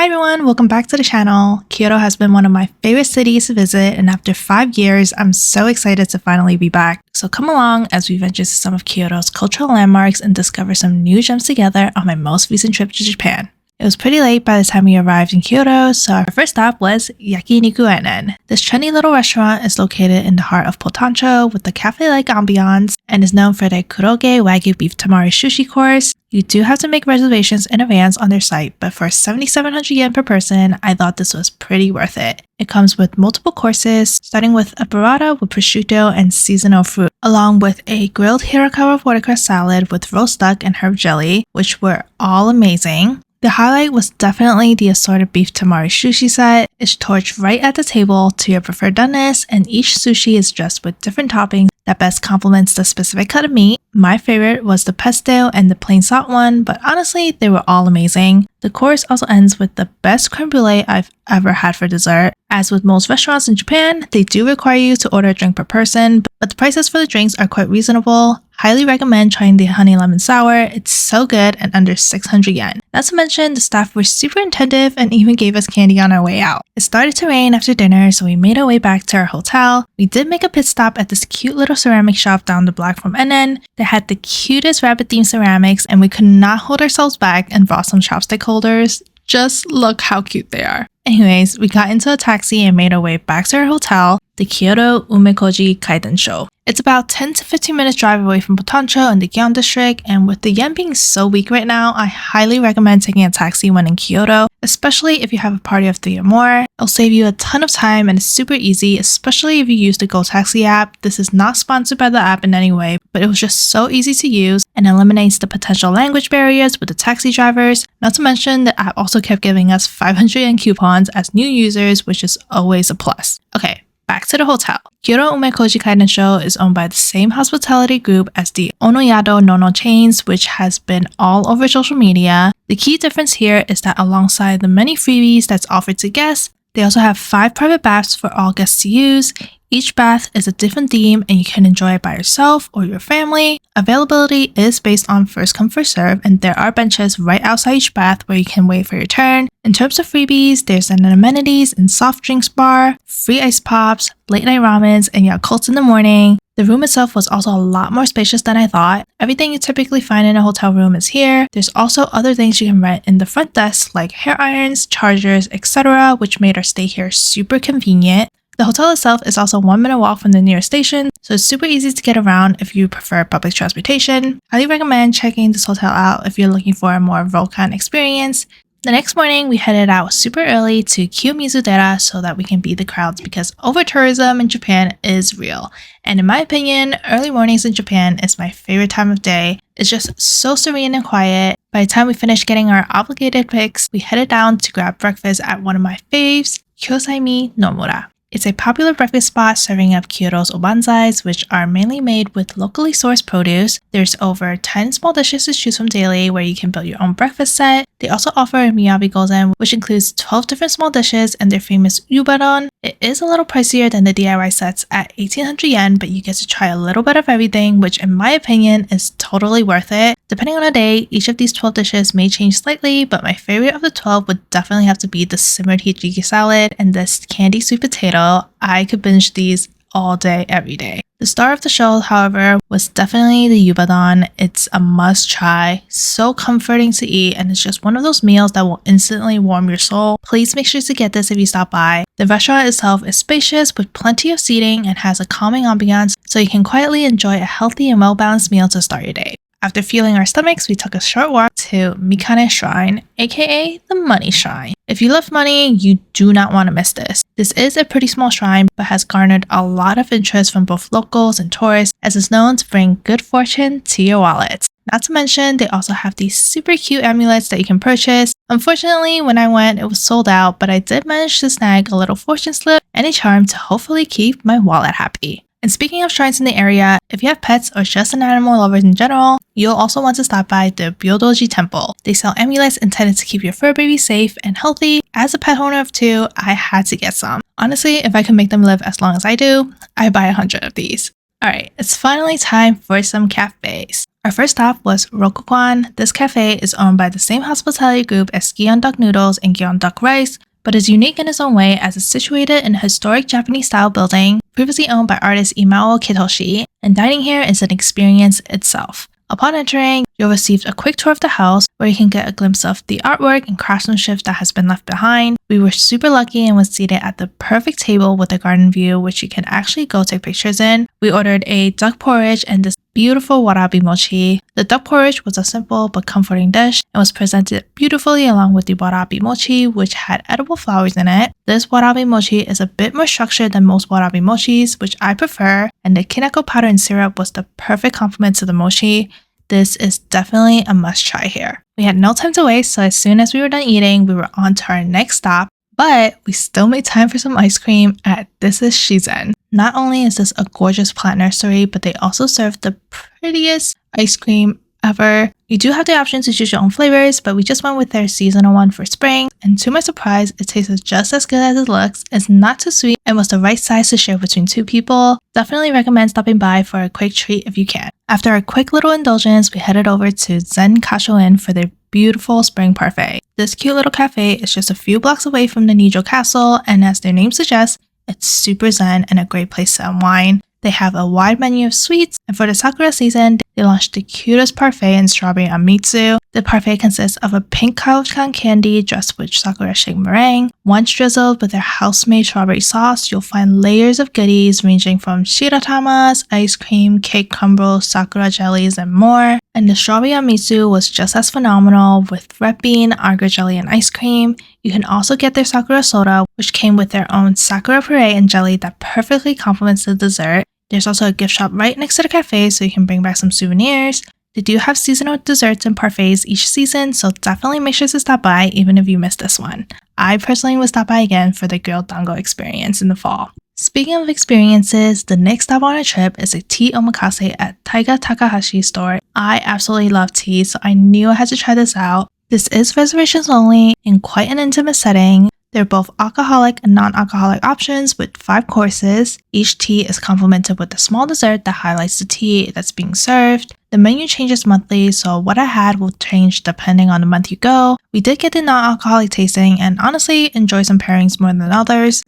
everyone, welcome back to the channel. Kyoto has been one of my favorite cities to visit, and after 5 years, I'm so excited to finally be back. So come along as we venture to some of Kyoto's cultural landmarks and discover some new gems together on my most recent trip to Japan. It was pretty late by the time we arrived in Kyoto, so our first stop was Yakiniku enen. This trendy little restaurant is located in the heart of Pontocho with a cafe-like ambiance and is known for their Kuroge Wagyu beef tamari sushi course. You do have to make reservations in advance on their site, but for 7,700 yen per person, I thought this was pretty worth it. It comes with multiple courses, starting with a burrata with prosciutto and seasonal fruit, along with a grilled Hirakawa watercress salad with roast duck and herb jelly, which were all amazing. The highlight was definitely the assorted beef tamari sushi set. It's torched right at the table to your preferred doneness, and each sushi is dressed with different toppings that best complements the specific cut of meat. My favorite was the pesto and the plain salt one, but honestly, they were all amazing. The course also ends with the best creme brulee I've ever had for dessert. As with most restaurants in Japan, they do require you to order a drink per person, but the prices for the drinks are quite reasonable. Highly recommend trying the honey lemon sour. It's so good and under 600 yen. Not to mention, the staff were super attentive and even gave us candy on our way out. It started to rain after dinner, so we made our way back to our hotel. We did make a pit stop at this cute little ceramic shop down the block from enen. They had the cutest rabbit-themed ceramics, and we could not hold ourselves back and brought some chopstick holders. Just look how cute they are. Anyways, we got into a taxi and made our way back to our hotel, the Kyoto Umekoji Kadensho. It's about 10 to 15 minutes drive away from Pontocho in the Gion district, and with the yen being so weak right now, I highly recommend taking a taxi when in Kyoto, especially if you have a party of 3 or more. It'll save you a ton of time and it's super easy, especially if you use the Go Taxi app. This is not sponsored by the app in any way, but it was just so easy to use and eliminates the potential language barriers with the taxi drivers. Not to mention, the app also kept giving us 500 yen coupons as new users, which is always a plus. Okay, back to the hotel. Kyoto Umekoji Kadensho is owned by the same hospitality group as the Onoyado Nono chains, which has been all over social media. The key difference here is that alongside the many freebies that's offered to guests, they also have 5 private baths for all guests to use. Each bath is a different theme and you can enjoy it by yourself or your family. Availability is based on first come first serve, and there are benches right outside each bath where you can wait for your turn. In terms of freebies, there's an amenities and soft drinks bar, free ice pops, late night ramens, and Yakults in the morning. The room itself was also a lot more spacious than I thought. Everything you typically find in a hotel room is here. There's also other things you can rent in the front desk like hair irons, chargers, etc., which made our stay here super convenient. The hotel itself is also a 1-minute walk from the nearest station, so it's super easy to get around if you prefer public transportation. Highly recommend checking this hotel out if you're looking for a more Volcan experience. The next morning, we headed out super early to Kiyomizudera so that we can beat the crowds, because over-tourism in Japan is real. And in my opinion, early mornings in Japan is my favorite time of day. It's just so serene and quiet. By the time we finished getting our obligated picks, we headed down to grab breakfast at one of my faves, Kyosaimi Nomura. It's a popular breakfast spot serving up Kyoto's obanzais, which are mainly made with locally sourced produce. There's over 10 small dishes to choose from daily where you can build your own breakfast set. They also offer a miyabi gozen, which includes 12 different small dishes and their famous yubaron. It is a little pricier than the DIY sets at 1,800 yen, but you get to try a little bit of everything, which in my opinion is totally worth it. Depending on the day, each of these 12 dishes may change slightly, but my favorite of the 12 would definitely have to be the simmered hijiki salad and this candy sweet potato. I could binge these all day, every day. The star of the show, however, was definitely the yubadon. It's a must try, so comforting to eat, and it's just one of those meals that will instantly warm your soul. Please make sure to get this if you stop by. The restaurant itself is spacious with plenty of seating and has a calming ambiance, so you can quietly enjoy a healthy and well-balanced meal to start your day. After fueling our stomachs, we took a short walk to Mikane Shrine, aka the Money Shrine. If you love money, you do not want to miss this. This is a pretty small shrine, but has garnered a lot of interest from both locals and tourists, as it's known to bring good fortune to your wallet. Not to mention, they also have these super cute amulets that you can purchase. Unfortunately, when I went, it was sold out, but I did manage to snag a little fortune slip and a charm to hopefully keep my wallet happy. And speaking of shrines in the area, if you have pets or just an animal lover in general, you'll also want to stop by the Byodoji Temple. They sell amulets intended to keep your fur baby safe and healthy. As a pet owner of 2, I had to get some. Honestly, if I could make them live as long as I do, I'd buy 100 of these. Alright, it's finally time for some cafes. Our first stop was Rokujuan. This cafe is owned by the same hospitality group as Gion Duck Noodles and Gion Duck Rice, but is unique in its own way as it's situated in a historic Japanese-style building previously owned by artist Imao Kitoshi, and dining here is an experience itself. Upon entering, you'll receive a quick tour of the house where you can get a glimpse of the artwork and craftsmanship that has been left behind. We were super lucky and was seated at the perfect table with a garden view which you can actually go take pictures in. We ordered a duck porridge and this beautiful warabi mochi. The duck porridge was a simple but comforting dish and was presented beautifully along with the warabi mochi, which had edible flowers in it. This warabi mochi is a bit more structured than most warabi mochis, which I prefer, and the kinako powder and syrup was the perfect complement to the mochi. This is definitely a must try here. We had no time to waste, so as soon as we were done eating, we were on to our next stop, but we still made time for some ice cream at THISIS SHIZEN. Not only is this a gorgeous plant nursery, but they also serve the prettiest ice cream ever. You do have the option to choose your own flavors, but we just went with their seasonal one for spring, and to my surprise, it tasted just as good as it looks. It's not too sweet and was the right size to share between 2 people. Definitely recommend stopping by for a quick treat if you can. After a quick little indulgence, we headed over to Zen Kashoin for their beautiful spring parfait. This cute little cafe is just a few blocks away from the Nijo Castle, and as their name suggests, it's super zen and a great place to unwind. They have a wide menu of sweets, and for the Sakura season, they launched the cutest parfait in strawberry amitsu. The parfait consists of a pink Karuchan candy dressed with sakura shake meringue. Once drizzled with their house-made strawberry sauce, you'll find layers of goodies ranging from shiratamas, ice cream, cake crumbles, sakura jellies, and more. And the strawberry amitsu was just as phenomenal with red bean, agar jelly, and ice cream. You can also get their sakura soda, which came with their own sakura puree and jelly that perfectly complements the dessert. There's also a gift shop right next to the cafe, so you can bring back some souvenirs. They do have seasonal desserts and parfaits each season, so definitely make sure to stop by even if you missed this one. I personally will stop by again for the grilled dango experience in the fall. Speaking of experiences, the next stop on our trip is a tea omakase at Taiga Takahashi's store. I absolutely love tea, so I knew I had to try this out. This is reservations only in quite an intimate setting. They're both alcoholic and non-alcoholic options with 5 courses. Each tea is complemented with a small dessert that highlights the tea that's being served. The menu changes monthly, so what I had will change depending on the month you go. We did get the non-alcoholic tasting and honestly enjoy some pairings more than others.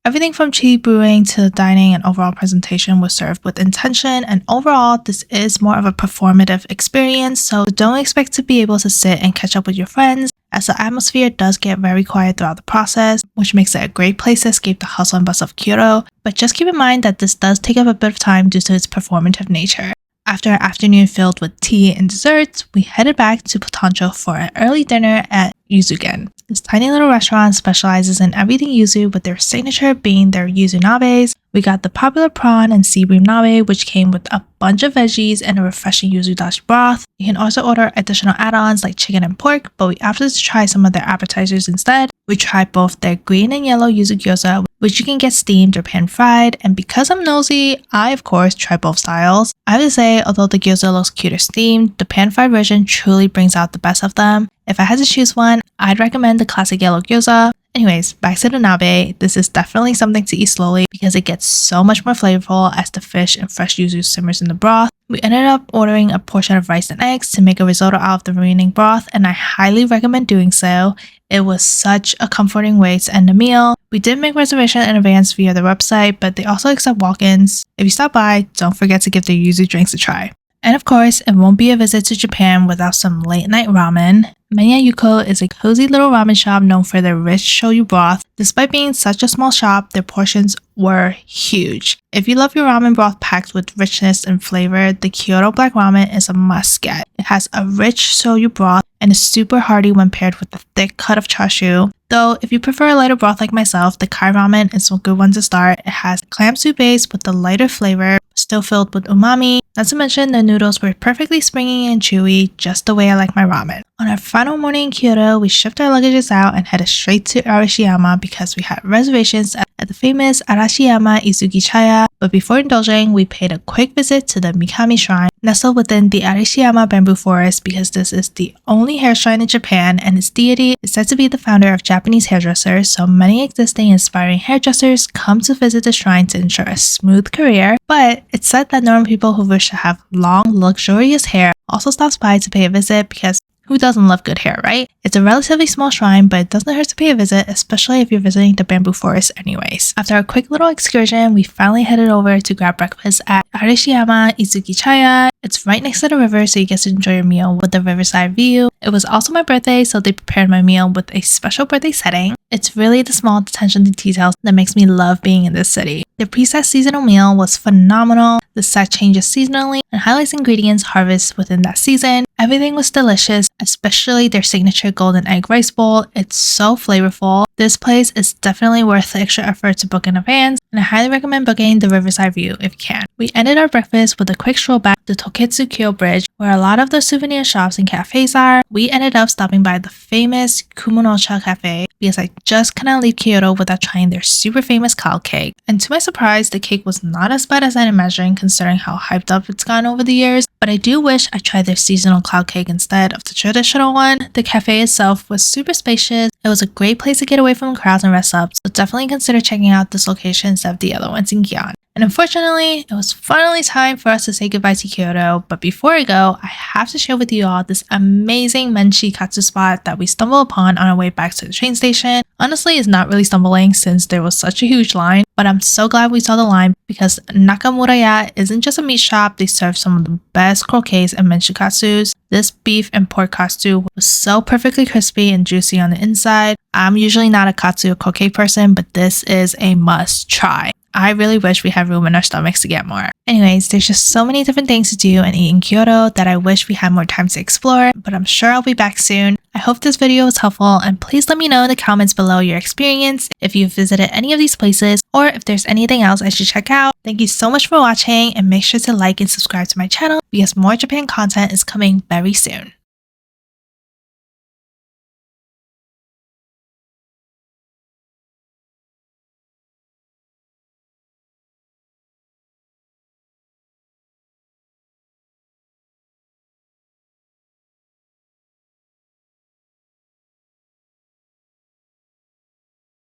Everything from tea brewing to the dining and overall presentation was served with intention, and overall this is more of a performative experience, so don't expect to be able to sit and catch up with your friends, as the atmosphere does get very quiet throughout the process, which makes it a great place to escape the hustle and bustle of Kyoto, but just keep in mind that this does take up a bit of time due to its performative nature. After an afternoon filled with tea and desserts, we headed back to Pontocho for an early dinner at Yuzugen. This tiny little restaurant specializes in everything yuzu, with their signature being their yuzu nabes. We got the popular prawn and sea bream nabe, which came with a bunch of veggies and a refreshing yuzu dashi broth. You can also order additional add-ons like chicken and pork, but we opted to try some of their appetizers instead. We tried both their green and yellow yuzu gyoza, which you can get steamed or pan-fried, and because I'm nosy, I of course tried both styles. I have to say, although the gyoza looks cuter steamed, the pan-fried version truly brings out the best of them. If I had to choose one, I'd recommend the classic yellow gyoza. Anyways, back to the nabe. This is definitely something to eat slowly because it gets so much more flavorful as the fish and fresh yuzu simmers in the broth. We ended up ordering a portion of rice and eggs to make a risotto out of the remaining broth, and I highly recommend doing so. It was such a comforting way to end the meal. We did make reservation in advance via the website, but they also accept walk-ins. If you stop by, don't forget to give their yuzu drinks a try. And of course, it won't be a visit to Japan without some late night ramen. Menya Yukou is a cozy little ramen shop known for their rich shoyu broth. Despite being such a small shop, their portions were huge. If you love your ramen broth packed with richness and flavor, the Kyoto Black Ramen is a must get. It has a rich shoyu broth and is super hearty when paired with a thick cut of chashu. Though, if you prefer a lighter broth like myself, the Kai Ramen is a good one to start. It has clam soup base with the lighter flavor, still filled with umami. Not to mention, the noodles were perfectly springy and chewy, just the way I like my ramen. On our final morning in Kyoto, we shipped our luggages out and headed straight to Arashiyama because we had reservations at the famous Arashiyama Itsukichaya, but before indulging, we paid a quick visit to the Mikami Shrine, nestled within the Arashiyama bamboo forest because this is the only hair shrine in Japan and its deity is said to be the founder of Japanese hairdressers, so many existing inspiring hairdressers come to visit the shrine to ensure a smooth career, but it's said that normal people who wish to have long, luxurious hair also stops by to pay a visit because who doesn't love good hair, right? It's a relatively small shrine, but it doesn't hurt to pay a visit, especially if you're visiting the bamboo forest anyways. After a quick little excursion, we finally headed over to grab breakfast at Arashiyama Itsukichaya. It's right next to the river, so you get to enjoy your meal with the riverside view. It was also my birthday, so they prepared my meal with a special birthday setting. It's really the small attention to details that makes me love being in this city. The preset seasonal meal was phenomenal. The set changes seasonally and highlights ingredients harvested within that season. Everything was delicious, especially their signature golden egg rice bowl. It's so flavorful. This place is definitely worth the extra effort to book in advance, and I highly recommend booking the riverside view if you can. We ended our breakfast with a quick stroll back to Toketsu-kyo Bridge, where a lot of the souvenir shops and cafes are. We ended up stopping by the famous Kumonocha cafe because I just cannot leave Kyoto without trying their super famous cloud cake. And to my surprise, the cake was not as bad as I'd imagined considering how hyped up it's gone over the years, but I do wish I tried their seasonal cloud cake instead of the traditional one. The cafe itself was super spacious. It was a great place to get away from crowds and rest up, so definitely consider checking out this location instead of the other ones in Gion. And unfortunately, it was finally time for us to say goodbye to Kyoto, but before I go, I have to share with you all this amazing menchi katsu spot that we stumbled upon on our way back to the train station. Honestly, it's not really stumbling since there was such a huge line, but I'm so glad we saw the line because Nakamura-ya isn't just a meat shop, they serve some of the best croquets and menchikatsus. This beef and pork katsu was so perfectly crispy and juicy on the inside. I'm usually not a katsu or croquet person, but this is a must try. I really wish we had room in our stomachs to get more. Anyways, there's just so many different things to do and eat in Kyoto that I wish we had more time to explore, but I'm sure I'll be back soon. I hope this video was helpful, and please let me know in the comments below your experience, if you've visited any of these places, or if there's anything else I should check out. Thank you so much for watching, and make sure to like and subscribe to my channel because more Japan content is coming very soon.